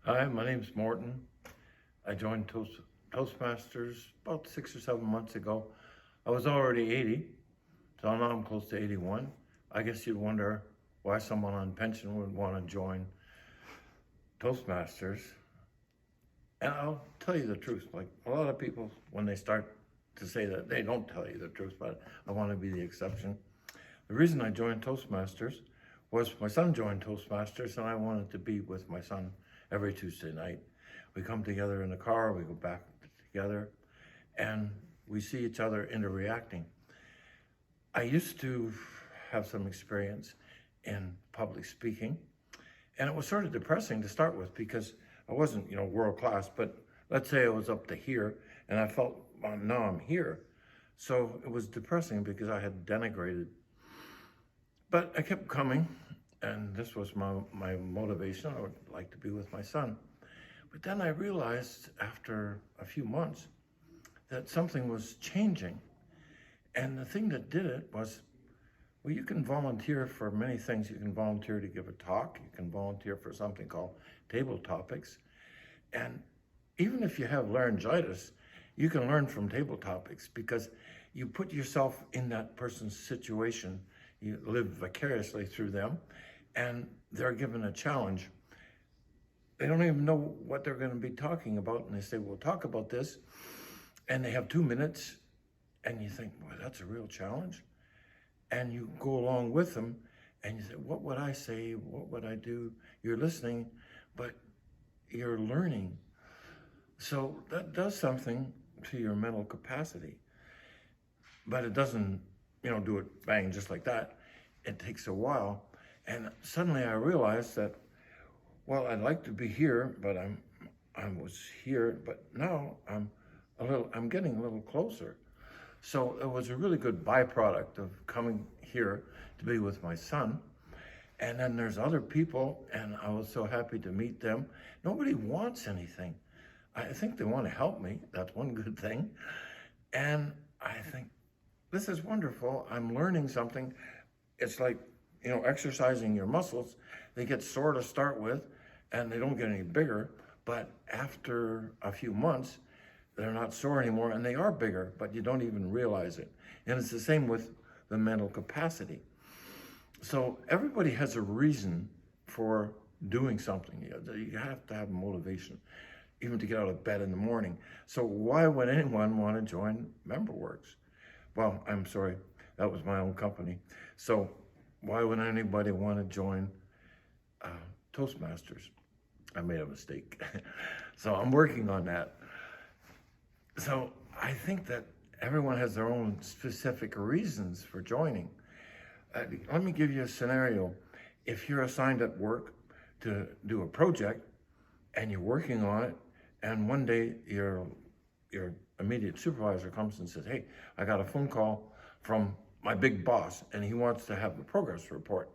Hi, my name's Morton. I joined Toastmasters about 6 or 7 months ago. I was already 80, so now I'm close to 81. I guess you'd wonder why someone on pension would want to join Toastmasters. And I'll tell you the truth, like a lot of people, when they start to say that, they don't tell you the truth, but I want to be the exception. The reason I joined Toastmasters was my son joined Toastmasters and I wanted to be with my son every Tuesday night. We come together in the car, we go back together, and we see each other interacting. I used to have some experience in public speaking, and it was sort of depressing to start with because I wasn't, world class, but let's say I was up to here, and I felt, well, now I'm here. So it was depressing because I had denigrated. But I kept coming, and this was my motivation. I would like to be with my son. But then I realized after a few months that something was changing. And the thing that did it was, well, you can volunteer for many things. You can volunteer to give a talk. You can volunteer for something called table topics. And even if you have laryngitis, you can learn from table topics because you put yourself in that person's situation. You live vicariously through them, and they're given a challenge. They don't even know what they're going to be talking about, and they say, "We'll talk about this," and they have 2 minutes, and you think, "Boy, that's a real challenge." And you go along with them, and you say, "What would I say? What would I do?" You're listening, but you're learning. So that does something to your mental capacity, but it doesn't, do it bang just like that. It takes a while. And suddenly I realized that, well, I'd like to be here, but I was here, but now I'm getting a little closer. So it was a really good byproduct of coming here to be with my son. And then there's other people, and I was so happy to meet them. Nobody wants anything. I think they want to help me. That's one good thing. And I think, this is wonderful. I'm learning something. It's like, exercising your muscles. They get sore to start with, and they don't get any bigger. But after a few months, they're not sore anymore, and they are bigger, but you don't even realize it. And it's the same with the mental capacity. So everybody has a reason for doing something. You have to have motivation, even to get out of bed in the morning. So why would anyone want to join MemberWorks? Well, I'm sorry, that was my own company. So why would anybody want to join Toastmasters? I made a mistake. So I'm working on that. So I think that everyone has their own specific reasons for joining. Let me give you a scenario. If you're assigned at work to do a project and you're working on it, and one day your immediate supervisor comes and says, "Hey, I got a phone call from my big boss and he wants to have a progress report."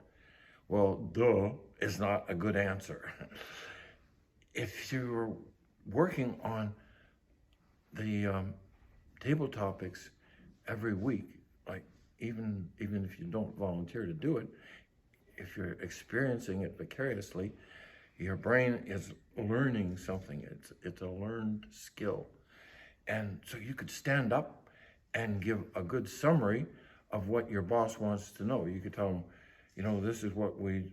Well, duh is not a good answer. If you're working on the table topics every week, like even if you don't volunteer to do it, if you're experiencing it vicariously, your brain is learning something. It's a learned skill. And so you could stand up and give a good summary of what your boss wants to know. You could tell them, this is what we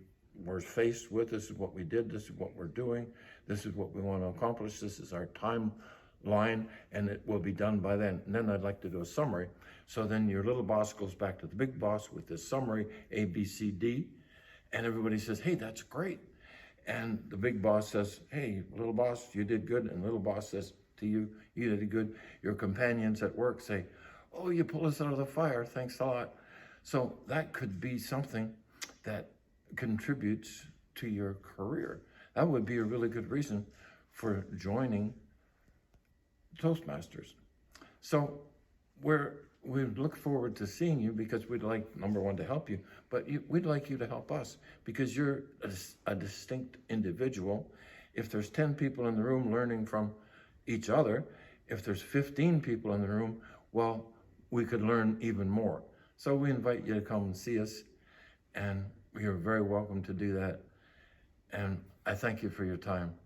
were faced with, this is what we did, this is what we're doing, this is what we want to accomplish, this is our timeline, and it will be done by then. And then I'd like to do a summary. So then your little boss goes back to the big boss with this summary, A, B, C, D, and everybody says, "Hey, that's great." And the big boss says, "Hey, little boss, you did good." And little boss says to you, "You did good." Your companions at work say, "Oh, you pulled us out of the fire. Thanks a lot." So that could be something that contributes to your career. That would be a really good reason for joining Toastmasters. So we look forward to seeing you because we'd like, number one, to help you, but we'd like you to help us because you're a distinct individual. If there's 10 people in the room learning from each other, if there's 15 people in the room, well, we could learn even more. So we invite you to come and see us, and you're very welcome to do that. And I thank you for your time.